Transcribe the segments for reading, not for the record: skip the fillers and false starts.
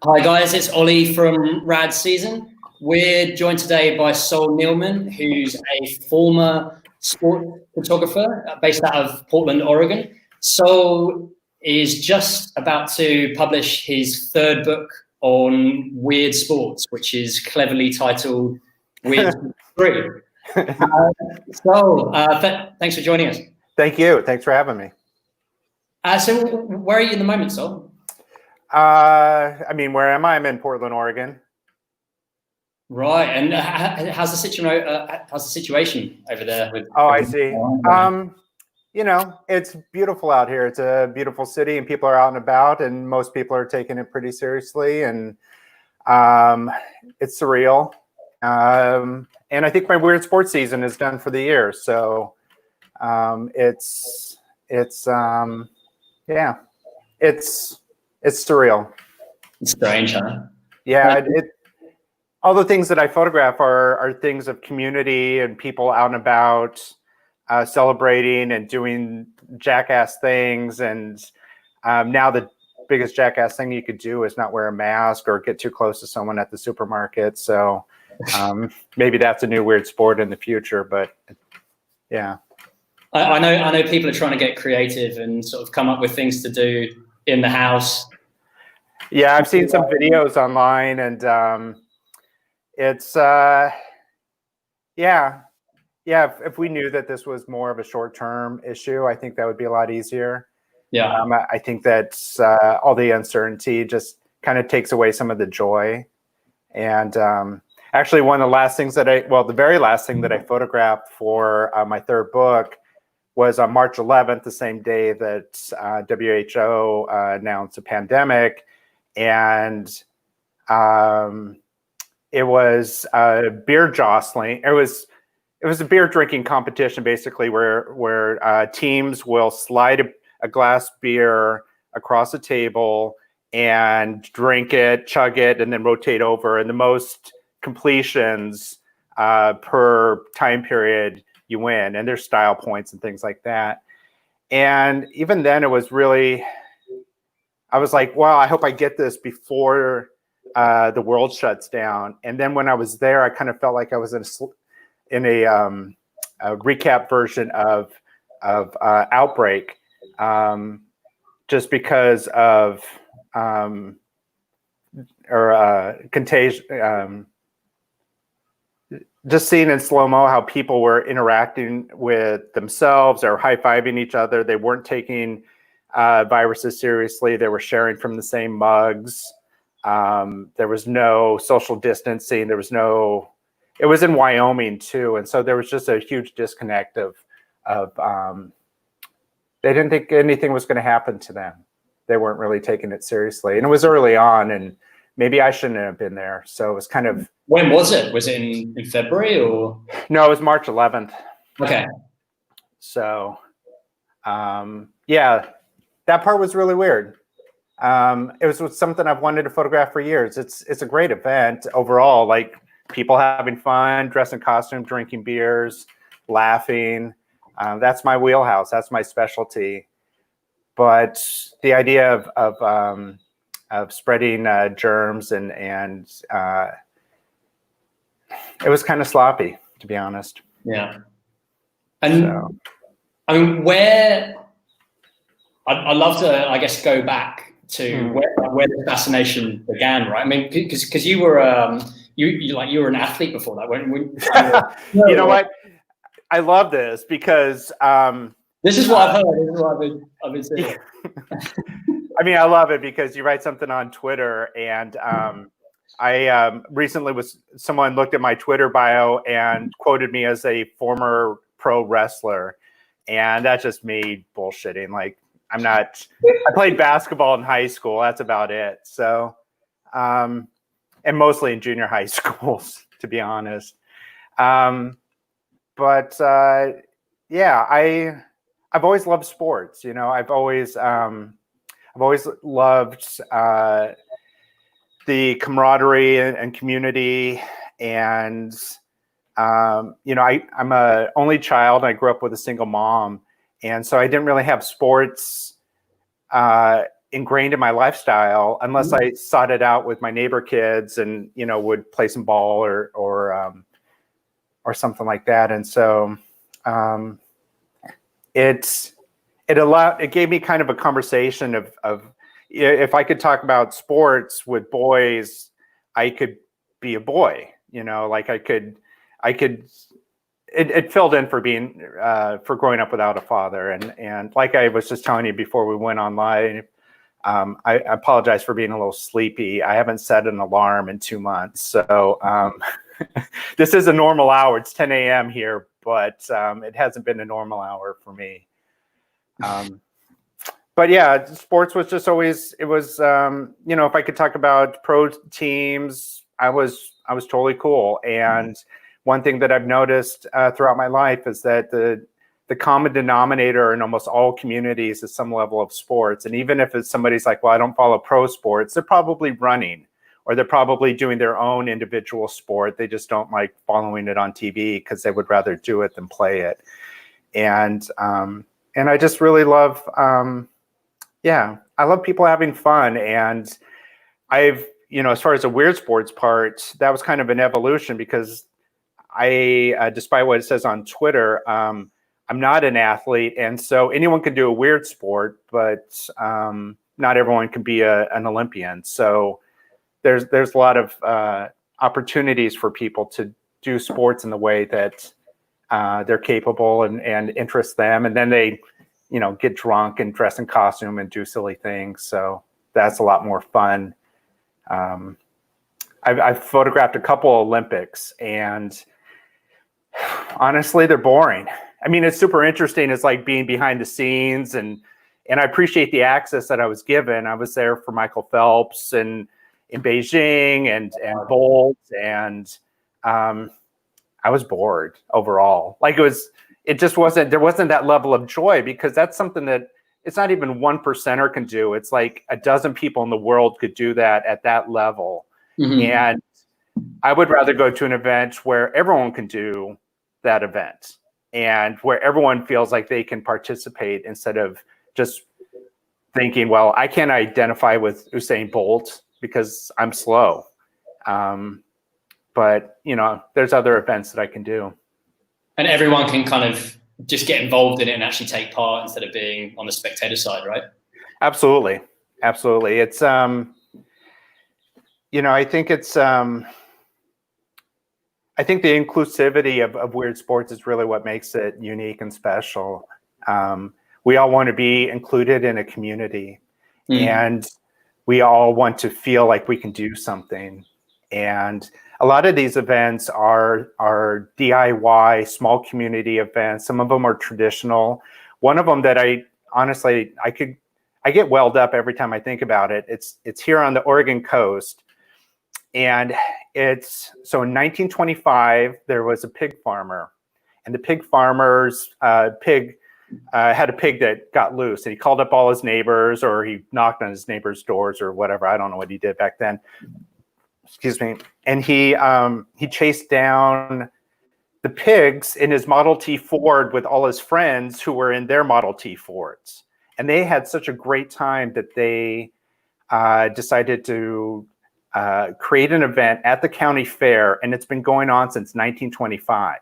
Hi guys, it's Oli from Rad Season. We're joined today by Sol Neelman, who's a former sport photographer based out of Portland, Oregon. Sol is just about to publish his third book on weird sports, which is cleverly titled Weird Sports 3. Thanks for joining us. Thank you. Thanks for having me. So where are you in the moment, Sol? I mean, where am I? I'm in Portland, Oregon. Right, and how's the situation over there? I see. You know, it's beautiful out here. It's a beautiful city, and people are out and about, and most people are taking it pretty seriously, and it's surreal. And I think my weird sports season is done for the year, so it's surreal. It's strange, huh? Yeah, all the things that I photograph are things of community and people out and about, celebrating and doing jackass things. And now the biggest jackass thing you could do is not wear a mask or get too close to someone at the supermarket. So maybe that's a new weird sport in the future. But yeah, I know people are trying to get creative and sort of come up with things to do in the house. Yeah, I've seen some videos online, and it's if we knew that this was more of a short-term issue, I think that would be a lot easier. Yeah, I think that all the uncertainty just kind of takes away some of the joy. And actually, one of the last things the very last thing that I photographed for my third book was on March 11th, the same day that WHO announced a pandemic. And it was a beer jostling. It was a beer drinking competition, basically, where teams will slide a glass beer across a table and drink it, chug it, and then rotate over. And the most completions per time period, you win. And there's style points and things like that. And even then, it was really, I was like, wow, I hope I get this before the world shuts down. And then when I was there, I kind of felt like I was in a recap version of Outbreak, just because of Contagion. Just seeing in slow-mo how people were interacting with themselves or high-fiving each other. They weren't taking viruses seriously. They were sharing from the same mugs. There was no social distancing. It was in Wyoming too. And so there was just a huge disconnect of they didn't think anything was going to happen to them. They weren't really taking it seriously. And it was early on, and maybe I shouldn't have been there. So it was kind of. When was it? Was it in February or? No, it was March 11th. Okay. So, yeah, that part was really weird. It was something I've wanted to photograph for years. It's a great event overall, like people having fun, dressed in costume, drinking beers, laughing. That's my wheelhouse. That's my specialty. But the idea of spreading germs and it was kind of sloppy, to be honest. Yeah. And so. I mean, I'd love to, I guess, go back to where the fascination began, right? I mean, because you were you were an athlete before that, weren't you? You know what? I love this because this is what I've heard. This is what I've been saying. I mean, I love it because you write something on Twitter, and I recently someone looked at my Twitter bio and quoted me as a former pro wrestler, and that's just me bullshitting. Like, I'm not. I played basketball in high school. That's about it. So, and mostly in junior high schools, to be honest. But yeah, I've always loved sports. You know, I've always loved the camaraderie and community, and you know, I'm a only child. I grew up with a single mom, and so I didn't really have sports ingrained in my lifestyle unless I sought it out with my neighbor kids and, would play some ball or something like that. And so it gave me kind of a conversation of if I could talk about sports with boys, I could be a boy, like I could, it filled in for being, for growing up without a father. And like I was just telling you before we went online, I apologize for being a little sleepy. I haven't set an alarm in 2 months. So this is a normal hour. It's 10 a.m. here, but it hasn't been a normal hour for me. But yeah, sports was just always, it was, if I could talk about pro teams, I was totally cool. And one thing that I've noticed throughout my life is that the common denominator in almost all communities is some level of sports. And even if it's somebody's like, well, I don't follow pro sports, they're probably running, or they're probably doing their own individual sport. They just don't like following it on TV because they would rather do it than play it. And I just really love, I love people having fun. And I've, as far as the weird sports part, that was kind of an evolution because I, despite what it says on Twitter, I'm not an athlete. And so anyone can do a weird sport, but not everyone can be an Olympian. So there's a lot of opportunities for people to do sports in the way that they're capable and interest them. And then they, get drunk and dress in costume and do silly things. So that's a lot more fun. I've photographed a couple Olympics, and honestly, they're boring. I mean, it's super interesting. It's like being behind the scenes, and I appreciate the access that I was given. I was there for Michael Phelps and in Beijing and Bolt, and I was bored overall. Like it just wasn't, there wasn't that level of joy, because that's something that it's not even 1%er can do. It's like a dozen people in the world could do that at that level. Mm-hmm. And I would rather go to an event where everyone can do that event and where everyone feels like they can participate, instead of just thinking, well, I can't identify with Usain Bolt because I'm slow. But, there's other events that I can do. And everyone can kind of just get involved in it and actually take part instead of being on the spectator side, right? Absolutely. Absolutely. It's, I think it's, I think the inclusivity of weird sports is really what makes it unique and special. We all want to be included in a community, and we all want to feel like we can do something. And a lot of these events are DIY, small community events. Some of them are traditional. One of them that I get welled up every time I think about it. It's here on the Oregon coast. And so in 1925, there was a pig farmer, and the pig farmer's had a pig that got loose, and he called up all his neighbors, or he knocked on his neighbors' doors or whatever. I don't know what he did back then. Excuse me. And he chased down the pigs in his Model T Ford with all his friends who were in their Model T Fords. And they had such a great time that they decided to create an event at the county fair, and it's been going on since 1925.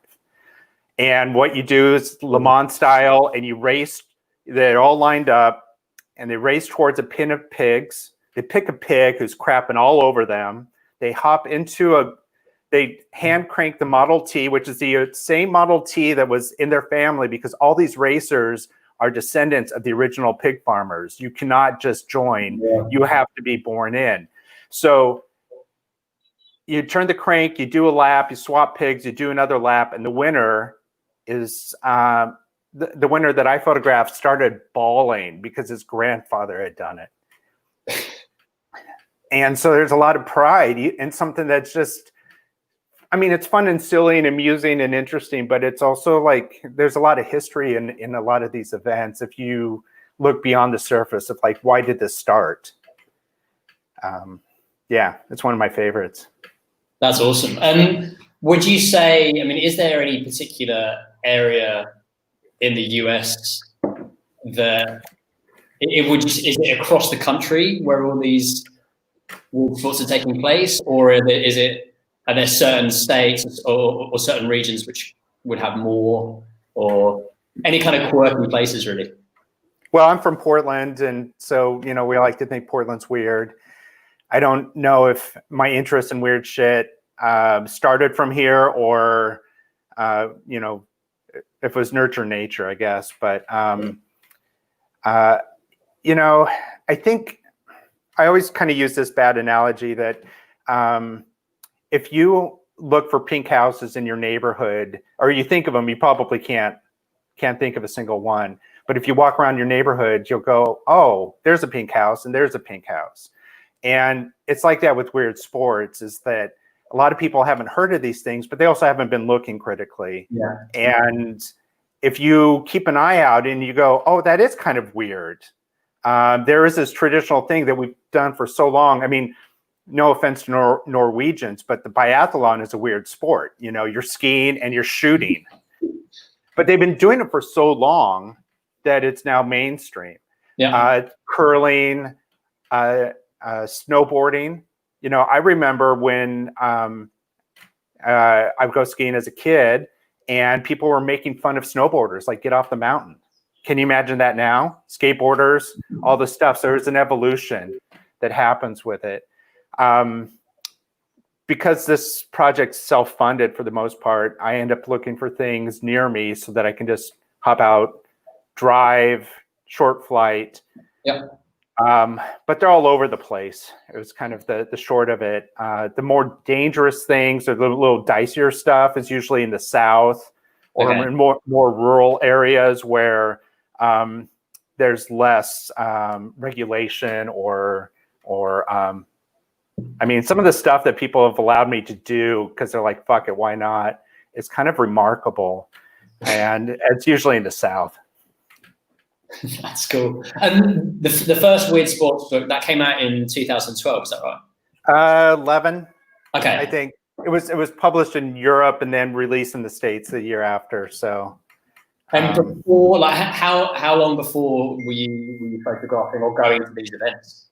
And what you do is Le Mans style, and you race, they're all lined up, and they race towards a pen of pigs. They pick a pig who's crapping all over them. They hop into they hand crank the Model T, which is the same Model T that was in their family, because all these racers are descendants of the original pig farmers. You cannot just join. Yeah. You have to be born in. So you turn the crank, you do a lap, you swap pigs, you do another lap, and the winner is the winner that I photographed started bawling because his grandfather had done it. And so there's a lot of pride in something that's just, I mean, it's fun and silly and amusing and interesting, but it's also like there's a lot of history in a lot of these events. If you look beyond the surface of like, why did this start? Yeah, it's one of my favorites. That's awesome. Would you say, I mean, is there any particular area in the US that is it across the country where all these weird sports are taking place, or are there certain states or certain regions which would have more, or any kind of quirky places really? Well, I'm from Portland, and so we like to think Portland's weird. I don't know if my interest in weird shit started from here, or if it was nurture nature, I guess. But I think I always kind of use this bad analogy that if you look for pink houses in your neighborhood, or you think of them, you probably can't think of a single one. But if you walk around your neighborhood, you'll go, oh, there's a pink house and there's a pink house. And it's like that with weird sports, is that a lot of people haven't heard of these things, but they also haven't been looking critically. Yeah. And if you keep an eye out and you go, oh, that is kind of weird. There is this traditional thing that we've done for so long. I mean, no offense to Norwegians, but the biathlon is a weird sport. You're skiing and you're shooting. But they've been doing it for so long that it's now mainstream. Yeah. Curling, snowboarding. I remember when I would go skiing as a kid, and people were making fun of snowboarders, like, get off the mountain. Can you imagine that now? Skateboarders, all this stuff. So there's an evolution that happens with it. Because this project's self-funded for the most part, I end up looking for things near me so that I can just hop out, drive, short flight. Yeah. But they're all over the place. It was kind of the short of it. The more dangerous things, or the little dicier stuff, is usually in the South, or in more rural areas where there's less regulation, or I mean, some of the stuff that people have allowed me to do because they're like, fuck it, why not? It's kind of remarkable. And it's usually in the South. That's cool. And the first Weird Sports book that came out in 2012, is that right? 11. Okay. I think it was published in Europe and then released in the States the year after. So. And before, like, how long before were you photographing or going to these events?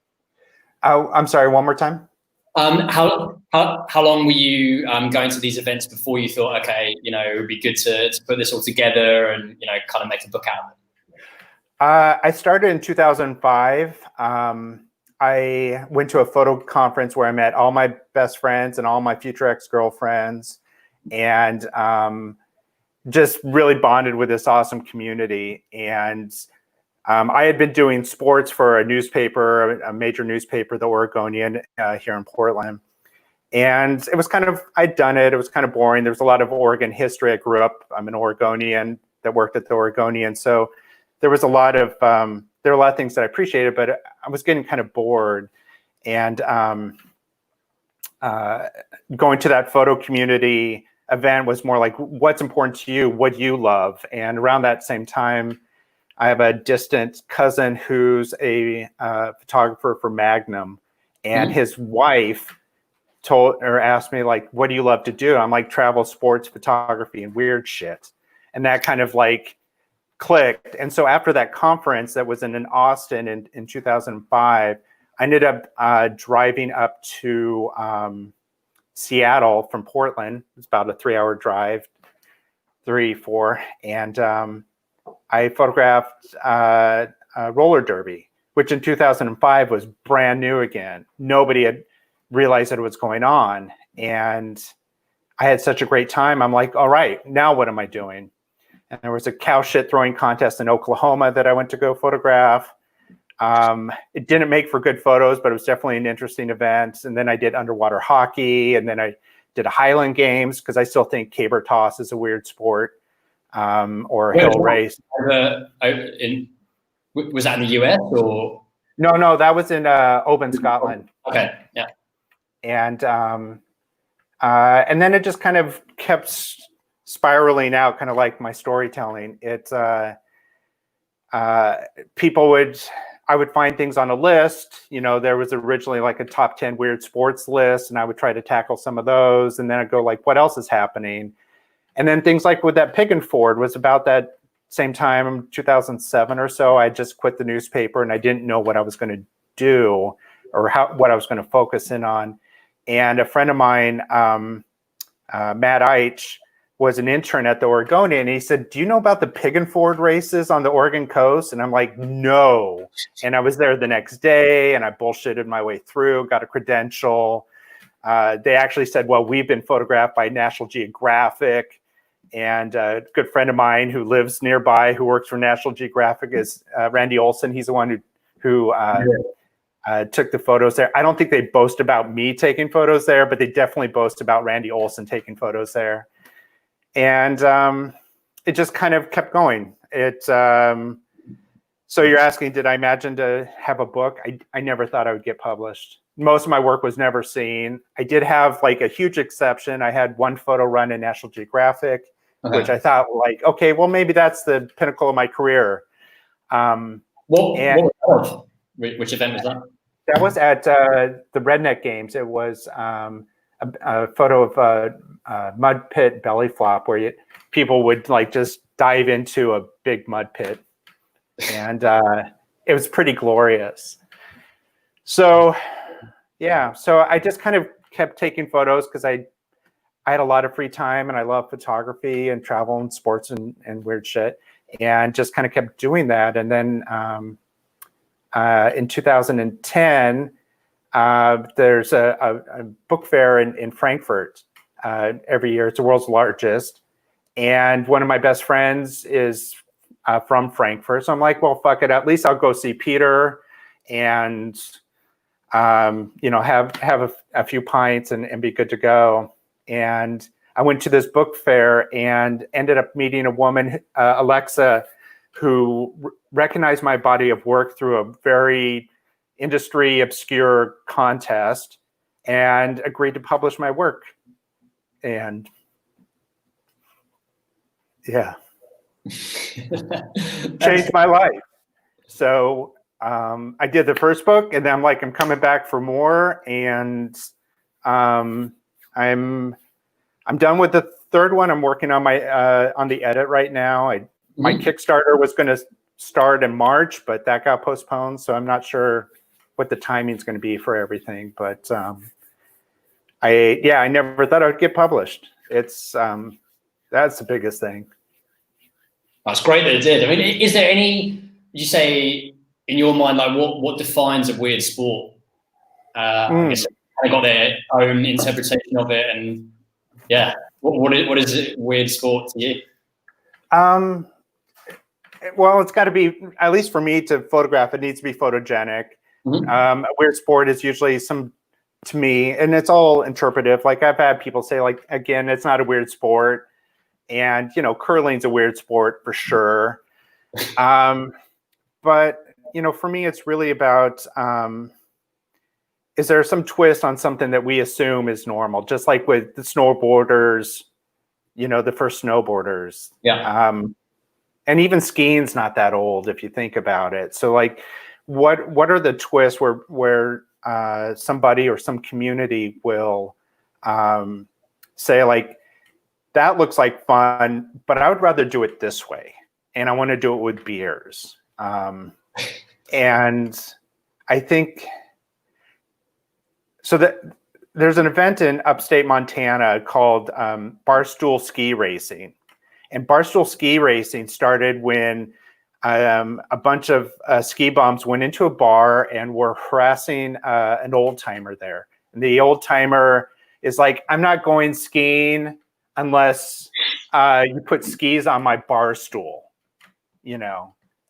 Oh, I'm sorry. One more time. How long were you going to these events before you thought, okay, it would be good to put this all together and kind of make a book out of it? I started in 2005. I went to a photo conference where I met all my best friends and all my future ex-girlfriends, and just really bonded with this awesome community. And I had been doing sports for a newspaper, a major newspaper, the Oregonian, here in Portland. And it was I'd done it. It was kind of boring. There was a lot of Oregon history. I grew up, I'm an Oregonian that worked at the Oregonian. So there was a lot of, there were a lot of things that I appreciated, but I was getting kind of bored. And going to that photo community event was more like, what's important to you? What do you love? And around that same time, I have a distant cousin who's a photographer for Magnum, and his wife asked me, like, what do you love to do? I'm like, travel, sports, photography, and weird shit. And that kind of like clicked. And so after that conference that was in Austin in 2005, I ended up driving up to Seattle from Portland. It's about a 3-hour drive, 3-4. And I photographed roller derby, which in 2005 was brand new again. Nobody had realized that it was going on. And I had such a great time. I'm like, all right, now what am I doing? And there was a cow shit throwing contest in Oklahoma that I went to go photograph. It didn't make for good photos, but it was definitely an interesting event. And then I did underwater hockey, and then I did a Highland Games, because I still think caber toss is a weird sport, or a hill race. Was that in the US or? No, that was in Oban, Scotland. Okay, yeah. And then it just kind of kept spiraling out, kind of like my storytelling. It's I would find things on a list. There was originally like a top 10 weird sports list, and I would try to tackle some of those. And then I'd go like, what else is happening? And then things like with that Pig and Ford was about that same time, 2007 or so, I just quit the newspaper and I didn't know what I was going to do or what I was going to focus in on. And a friend of mine, Matt Eich, was an intern at the Oregonian, and he said, "Do you know about the Pig and Ford races on the Oregon coast?" And I'm like, "No." And I was there the next day, and I bullshitted my way through, got a credential. They actually said, "Well, we've been photographed by National Geographic." And a good friend of mine who lives nearby, who works for National Geographic, is Randy Olson. He's the one who took the photos there. I don't think they boast about me taking photos there, but they definitely boast about Randy Olson taking photos there. And it just kind of kept going. So you're asking, did I imagine to have a book? I never thought I would get published. Most of my work was never seen. I did have like a huge exception. I had one photo run in National Geographic, which I thought like, okay, well, maybe that's the pinnacle of my career. Which event was that? That was at the Redneck Games. It was a photo of a mud pit belly flop where people would like just dive into a big mud pit. And it was pretty glorious. So, yeah, so I just kind of kept taking photos because I had a lot of free time and I love photography and travel and sports and weird shit, and just kind of kept doing that. And then in 2010, there's a book fair in Frankfurt every year. It's the world's largest. And one of my best friends is from Frankfurt. So I'm like, well, fuck it. At least I'll go see Peter and, have a few pints and be good to go. And I went to this book fair and ended up meeting a woman, Alexa, who recognized my body of work through a very industry obscure contest and agreed to publish my work. And yeah, changed my life. So I did the first book, and then I'm coming back for more, and I'm done with the third one. I'm working on on the edit right now. My Kickstarter was going to start in March, but that got postponed, so I'm not sure what the timing is going to be for everything. But I never thought I would get published. It's that's the biggest thing. That's great that it did. I mean, is there any, would you say, in your mind, like what defines a weird sport? I guess they got their own interpretation of it, and yeah, what is a weird sport to you? Well, it's got to be, at least for me to photograph, it needs to be photogenic. A weird sport is usually to me, and it's all interpretive. Like I've had people say, like, again, it's not a weird sport. And, curling's a weird sport for sure. But, for me, it's really about, is there some twist on something that we assume is normal? Just like with the snowboarders, the first snowboarders. Yeah. And even skiing's not that old if you think about it. So like, what are the twists where somebody or some community will say like, that looks like fun, but I would rather do it this way. And I want to do it with beers. And I think, so that there's an event in upstate Montana called Barstool Ski Racing. And Barstool Ski Racing started when a bunch of ski bums went into a bar and were harassing an old timer there. And the old timer is like, I'm not going skiing unless you put skis on my bar stool,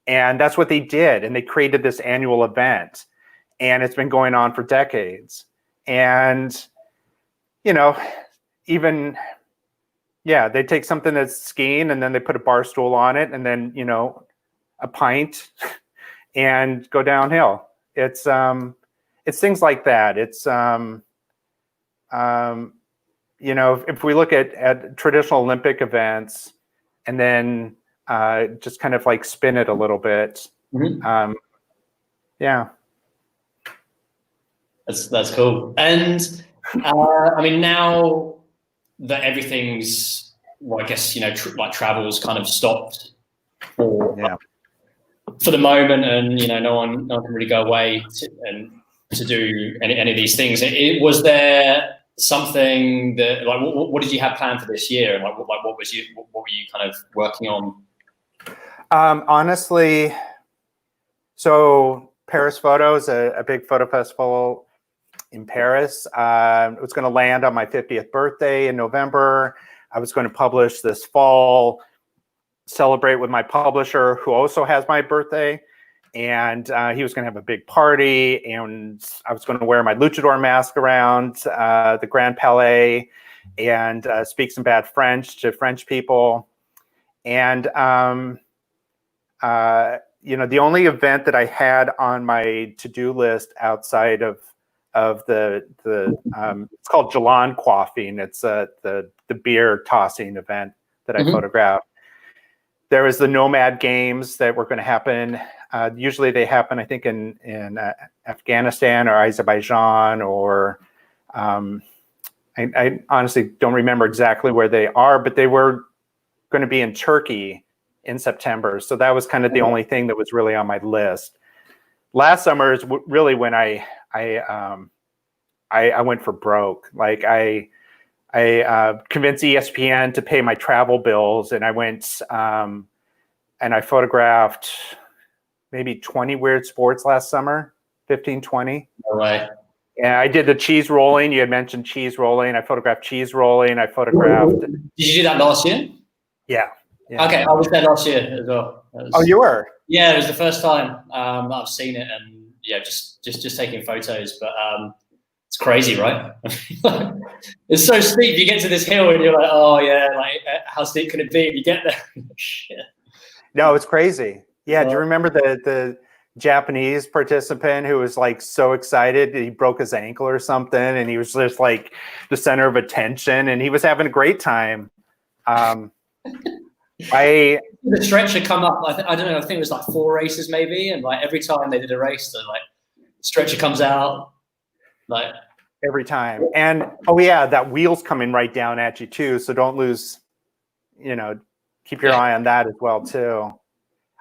And that's what they did. And they created this annual event. And it's been going on for decades. And, even, they take something that's skiing and then they put a bar stool on it and then, a pint and go downhill. It's things like that. It's, if we look at traditional Olympic events and then just kind of like spin it a little bit. Yeah. That's cool. And I mean, now that everything's, well, I guess, like travel's kind of stopped for the moment, and no one can really go away to do any of these things. Was there something that what did you have planned for this year, and what were you kind of working on? Honestly, so Paris Photos, a big photo festival in Paris. It was going to land on my 50th birthday in November. I was going to publish this fall, celebrate with my publisher, who also has my birthday. And he was going to have a big party, and I was going to wear my luchador mask around the Grand Palais and speak some bad French to French people. And the only event that I had on my to-do list outside of the it's called Jalan Quaffing. It's the beer tossing event that I photographed. There was the Nomad Games that were going to happen. Usually they happen, I think, in Afghanistan or Azerbaijan, or I honestly don't remember exactly where they are, but they were going to be in Turkey in September. So that was kind of the only thing that was really on my list. Last summer is really when I went for broke. Like I convinced ESPN to pay my travel bills, and I went and I photographed maybe 20 weird sports last summer, 15, 20. No way. And I did the cheese rolling. You had mentioned cheese rolling. I photographed cheese rolling. I photographed. Did you do that last year? Yeah. Okay, I was there last year as well. Oh, you were? Yeah, it was the first time I've seen it, and just taking photos. But it's crazy, right? It's so steep. You get to this hill, and you're like, oh yeah, like how steep can it be? And you get there, shit. No, it's crazy. Yeah, do you remember the Japanese participant who was like so excited he broke his ankle or something, and he was just like the center of attention, and he was having a great time. The stretcher come up. I don't know. I think it was like 4 races maybe, and like every time they did a race, the stretcher comes out, like every time. And oh yeah, that wheel's coming right down at you too. So don't lose. Keep your eye on that as well too.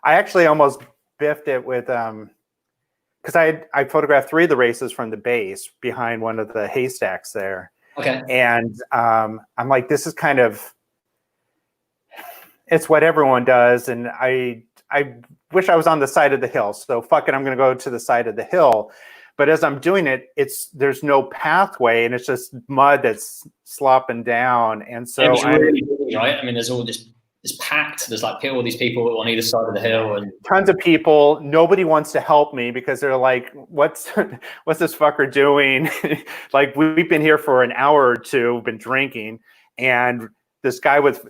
I actually almost biffed it with because I photographed 3 of the races from the base behind one of the haystacks there. Okay. And I'm like, this is kind of, it's what everyone does, and I wish I was on the side of the hill. So fuck it, I'm going to go to the side of the hill. But as I'm doing it, there's no pathway, and it's just mud that's slopping down. And so really busy, right? I mean, there's all this. It's packed. There's like all these people on either side of the hill, and tons of people. Nobody wants to help me because they're like, "What's this fucker doing?" Like, we've been here for an hour or two, been drinking, and this guy with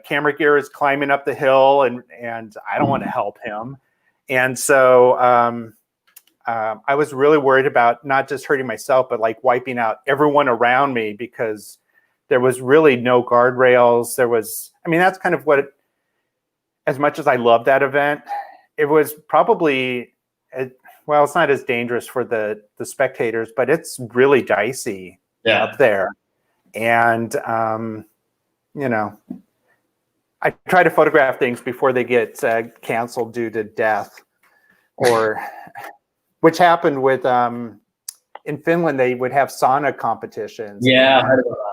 camera gear is climbing up the hill, and I don't want to help him. And so I was really worried about not just hurting myself, but like wiping out everyone around me, because there was really no guardrails. That's kind of what, as much as I love that event, it was probably, well, it's not as dangerous for the spectators, but it's really dicey up there. And, I try to photograph things before they get canceled due to death, which happened with, in Finland, they would have sauna competitions. Yeah, I heard about that.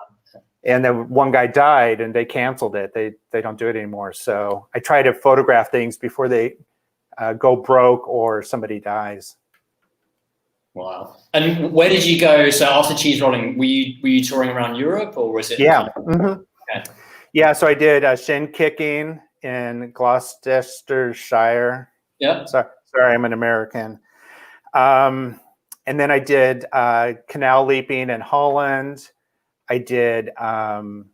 And then one guy died, and they canceled it. They don't do it anymore. So I try to photograph things before they go broke or somebody dies. Wow. And where did you go? So after cheese rolling, were you touring around Europe, or was it? Yeah. Mm-hmm. Okay. Yeah. So I did shin kicking in Gloucestershire. Yeah. Sorry, I'm an American. And then I did canal leaping in Holland. I did rad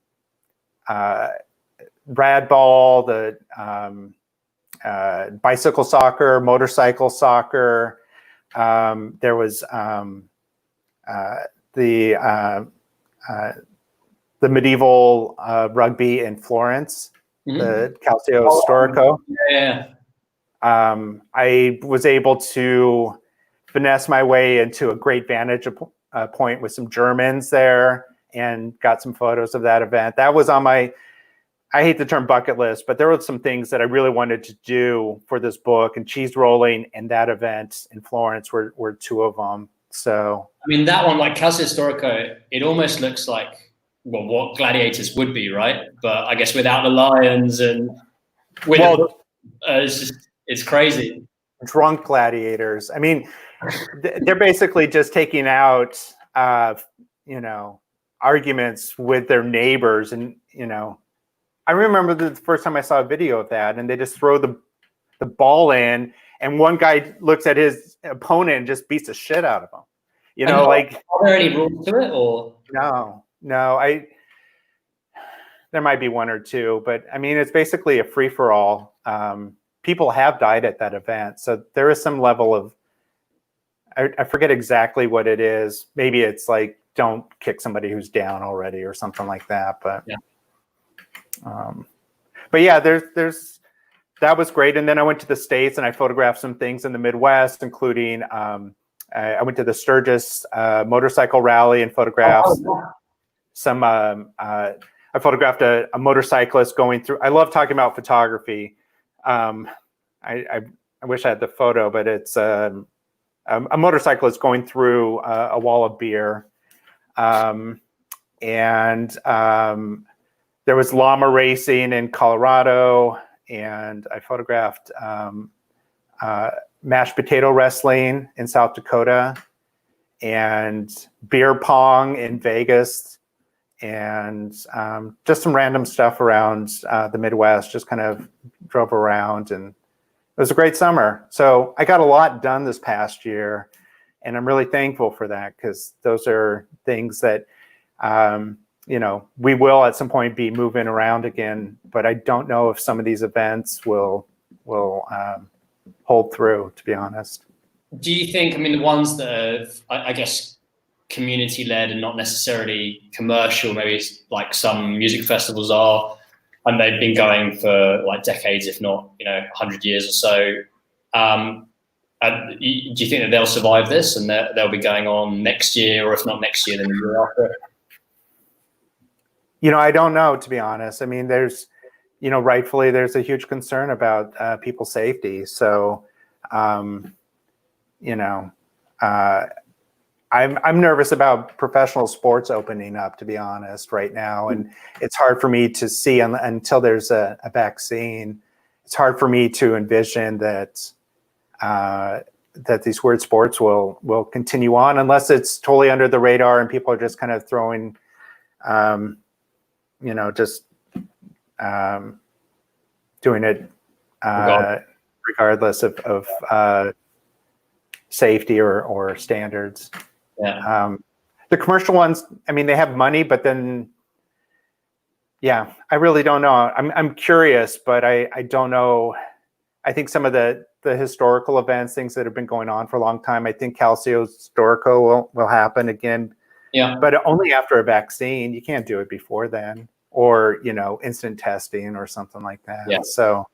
ball, the bicycle soccer, motorcycle soccer. There was the medieval rugby in Florence, the Calcio Storico. Yeah. I was able to finesse my way into a great vantage point with some Germans there, and got some photos of that event. That was on my I hate the term bucket list, but there were some things that I really wanted to do for this book, and cheese rolling and that event in Florence were two of them. So, I mean, that one, like Casa Historico, it almost looks like, well, what Gladiators would be, right? But I guess without the lions and with it's crazy. Drunk gladiators. I mean, they're basically just taking out, arguments with their neighbors. And, I remember the first time I saw a video of that, and they just throw the ball in, and one guy looks at his opponent and just beats the shit out of him. Are there any rules to it, or no? There might be one or two, but I mean, it's basically a free for all. People have died at that event, so there is some level of, I forget exactly what it is. Maybe it's like, don't kick somebody who's down already or something like that. But yeah, there's that was great. And then I went to the States and I photographed some things in the Midwest, including I went to the Sturgis motorcycle rally and photographed some. I photographed a motorcyclist going through. I love talking about photography. I wish I had the photo, but it's a motorcyclist going through a wall of beer. And there was llama racing in Colorado, and I photographed mashed potato wrestling in South Dakota, and beer pong in Vegas, and just some random stuff around the Midwest. Just kind of drove around, and it was a great summer. So I got a lot done this past year, and I'm really thankful for that, because those are things that we will at some point be moving around again, but I don't know if some of these events will hold through, to be honest. Do you think, I mean, the ones that are, I guess, community-led and not necessarily commercial, maybe like some music festivals are, and they've been going for like decades, if not, 100 years or so. Do you think that they'll survive this and they'll be going on next year, or if not next year, then the year after? I don't know, to be honest. I mean, there's, rightfully, there's a huge concern about people's safety. So, I'm nervous about professional sports opening up, to be honest, right now. And it's hard for me to see until there's a vaccine. It's hard for me to envision that these weird sports will continue on, unless it's totally under the radar and people are just kind of throwing, just doing it regardless of safety or standards. Yeah. The commercial ones, I mean, they have money, but then, yeah, I really don't know. I'm curious, but I don't know. I think some of the historical events, things that have been going on for a long time, I think Calcio Storico will happen again. Yeah. But only after a vaccine. You can't do it before then, or, instant testing or something like that. Yeah. So,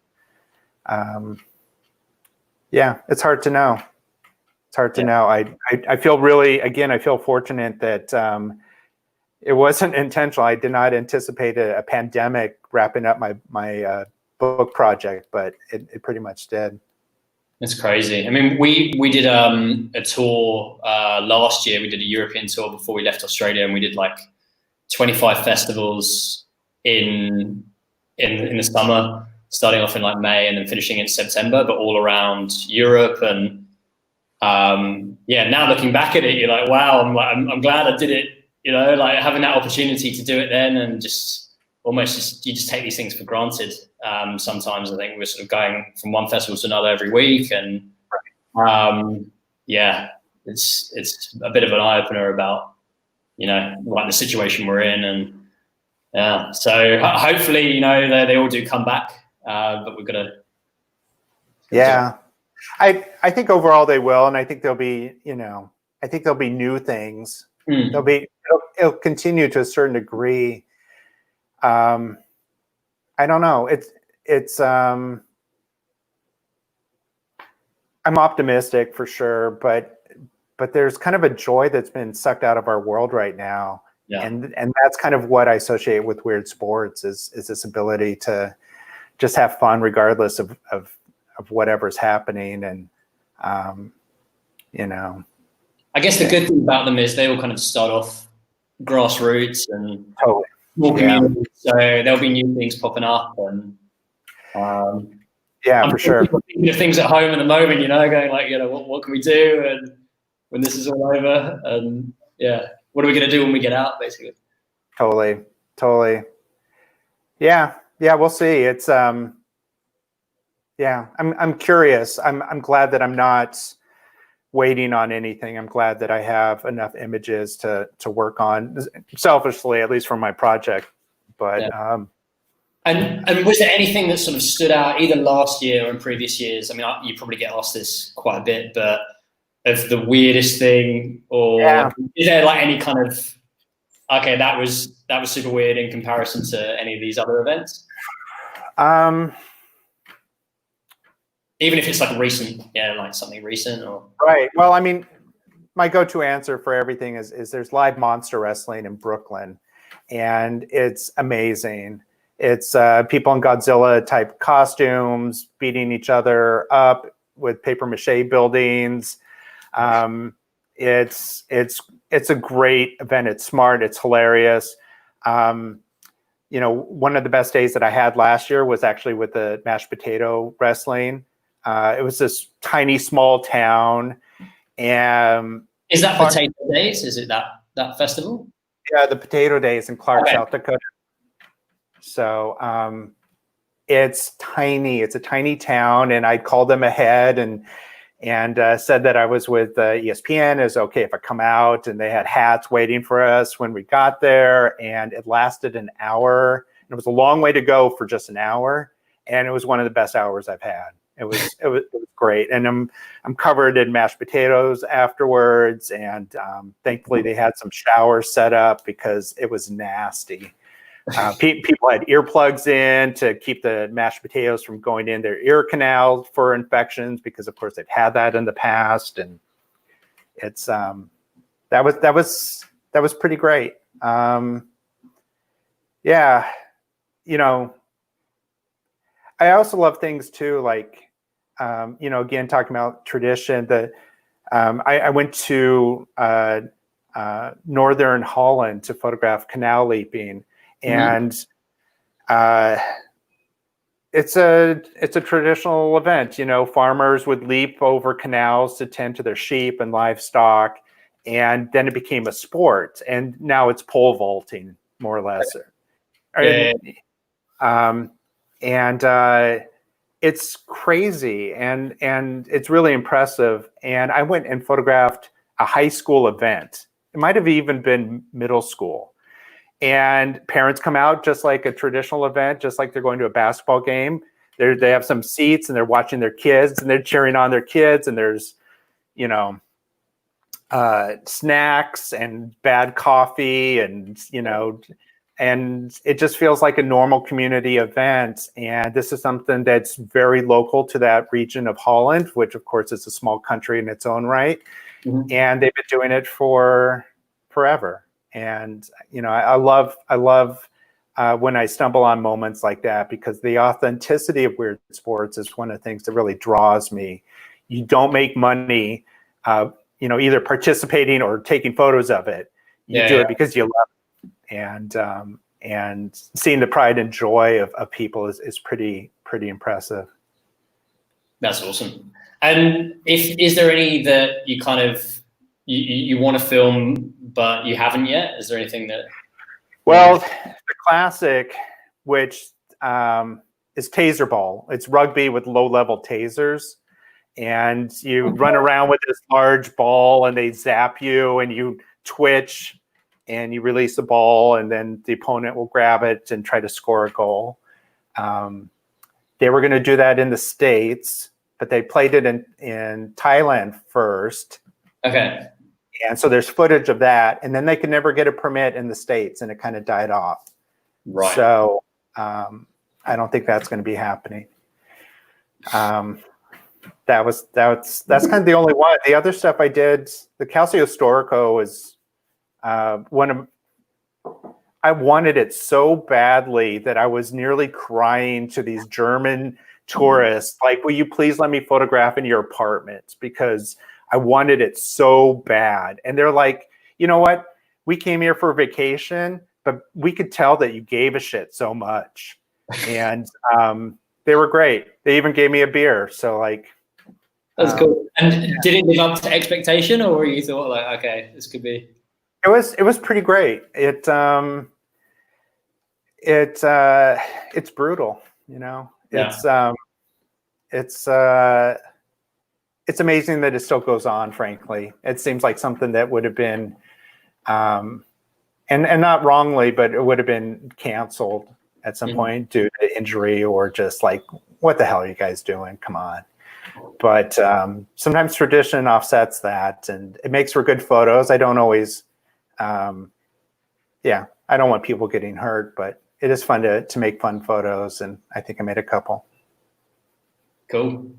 yeah, it's hard to know. It's hard to know. I feel really, again, I feel fortunate that it wasn't intentional. I did not anticipate a pandemic wrapping up my book project, but it pretty much did. It's crazy. I mean, we did a tour last year. We did a European tour before we left Australia, and we did like 25 festivals in the summer, starting off in like May and then finishing in September, but all around Europe. And now looking back at it, you're like, wow, I'm glad I did it. Like having that opportunity to do it then, and just almost you just take these things for granted. Sometimes I think we're sort of going from one festival to another every week, and it's a bit of an eye opener about like the situation we're in, and yeah. So hopefully they all do come back, but we've got to. Yeah, I think overall they will, and I think there'll be new things. It'll continue to a certain degree. I don't know. It's I'm optimistic for sure, but there's kind of a joy that's been sucked out of our world right now. And that's kind of what I associate with weird sports is this ability to just have fun regardless of whatever's happening. And I guess the good thing about them is they all kind of start off grassroots and small communities, so there'll be new things popping up. And for sure. Thinking of things at home at the moment, going like, what can we do, and when this is all over, and what are we going to do when we get out, basically. Totally. Yeah, we'll see. It's I'm curious. I'm glad that I'm not waiting on anything. I'm glad that I have enough images to work on, selfishly, at least for my project. But and was there anything that sort of stood out either last year or in previous years? I mean, you probably get asked this quite a bit, but of the weirdest thing, or is there like any kind of that was super weird in comparison to any of these other events? Even if it's like recent, like something recent or right. Well, I mean, my go-to answer for everything is there's live monster wrestling in Brooklyn, and it's amazing. It's people in Godzilla type costumes beating each other up with paper mache buildings. It's a great event. It's smart. It's hilarious. One of the best days that I had last year was actually with the mashed potato wrestling. It was this tiny, small town. And is that Potato Days? Is it that festival? Yeah, the Potato Days in Clark, South Dakota. So it's tiny. It's a tiny town, and I called them ahead and said that I was with ESPN. Is okay if I come out, and they had hats waiting for us when we got there, and it lasted an hour. It was a long way to go for just an hour, and it was one of the best hours I've had. It was great, and I'm covered in mashed potatoes afterwards, and thankfully they had some showers set up because it was nasty. People had earplugs in to keep the mashed potatoes from going in their ear canal for infections, because of course they've had that in the past, and it's that was pretty great. I also love things too, like again, talking about tradition. I went to northern Holland to photograph canal leaping. And it's a traditional event. Farmers would leap over canals to tend to their sheep and livestock, and then it became a sport. And now it's pole vaulting, more or less. And it's crazy, and it's really impressive. And I went and photographed a high school event. It might have even been middle school. And parents come out just like a traditional event, just like they're going to a basketball game. They have some seats, and they're watching their kids, and they're cheering on their kids. And there's, snacks and bad coffee, and and it just feels like a normal community event. And this is something that's very local to that region of Holland, which of course is a small country in its own right. And they've been doing it for forever. And I love when I stumble on moments like that, because the authenticity of weird sports is one of the things that really draws me. You don't make money, either participating or taking photos of it. You do it because you love it, and seeing the pride and joy of people is pretty impressive. That's awesome. And is there any that you kind of you want to film but you haven't yet? Is there anything that? Well, the classic, which is Taser Ball. It's rugby with low-level tasers, and you run around with this large ball, and they zap you, and you twitch, and you release the ball, and then the opponent will grab it and try to score a goal. They were going to do that in the States, but they played it in Thailand first. Okay. And so there's footage of that, and then they could never get a permit in the States, and it kind of died off. Right. So I don't think that's going to be happening. That's kind of the only one. The other stuff I did, the Calcio Storico is one of I wanted it so badly that I was nearly crying to these German tourists, like, will you please let me photograph in your apartment? Because I wanted it so bad. And they're like, you know what? We came here for vacation, but we could tell that you gave a shit so much. And they were great. They even gave me a beer. So like, that's cool. And did it live up to expectation, or you thought like, okay, this could be? It was pretty great. It's brutal, you know. Yeah. It's amazing that it still goes on. Frankly, it seems like something that would have been, and not wrongly, but it would have been canceled at some point due to injury or just like, what the hell are you guys doing? Come on. But sometimes tradition offsets that, and it makes for good photos. I don't always, I don't want people getting hurt, but it is fun to make fun photos, and I think I made a couple. Cool.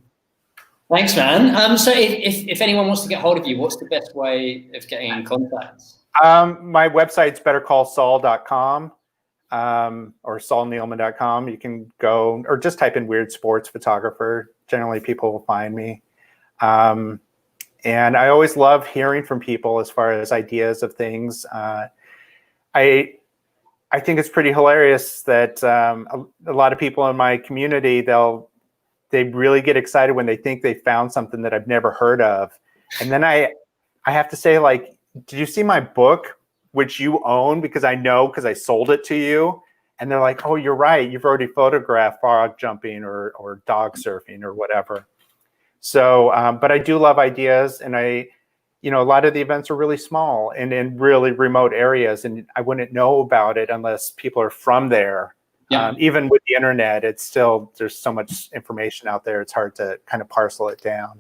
Thanks, man. So if anyone wants to get hold of you, what's the best way of getting in contact? My website's bettercallsol.com or solneelman.com. You can go or just type in weird sports photographer. Generally, people will find me. And I always love hearing from people as far as ideas of things. I think it's pretty hilarious that a lot of people in my community, they really get excited when they think they found something that I've never heard of. And then I have to say, like, did you see my book, which you own? Because I sold it to you. And they're like, oh, you're right. You've already photographed frog jumping or dog surfing or whatever. So, but I do love ideas, and a lot of the events are really small and in really remote areas, and I wouldn't know about it unless people are from there. Yeah. Even with the internet, it's still, there's so much information out there. It's hard to kind of parcel it down.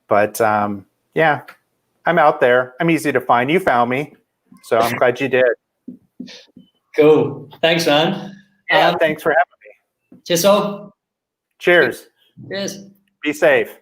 But yeah, I'm out there. I'm easy to find. You found me, so I'm glad you did. Cool. Thanks, man. Yeah, thanks for having me. Cheers, Sol. Cheers. Cheers. Be safe.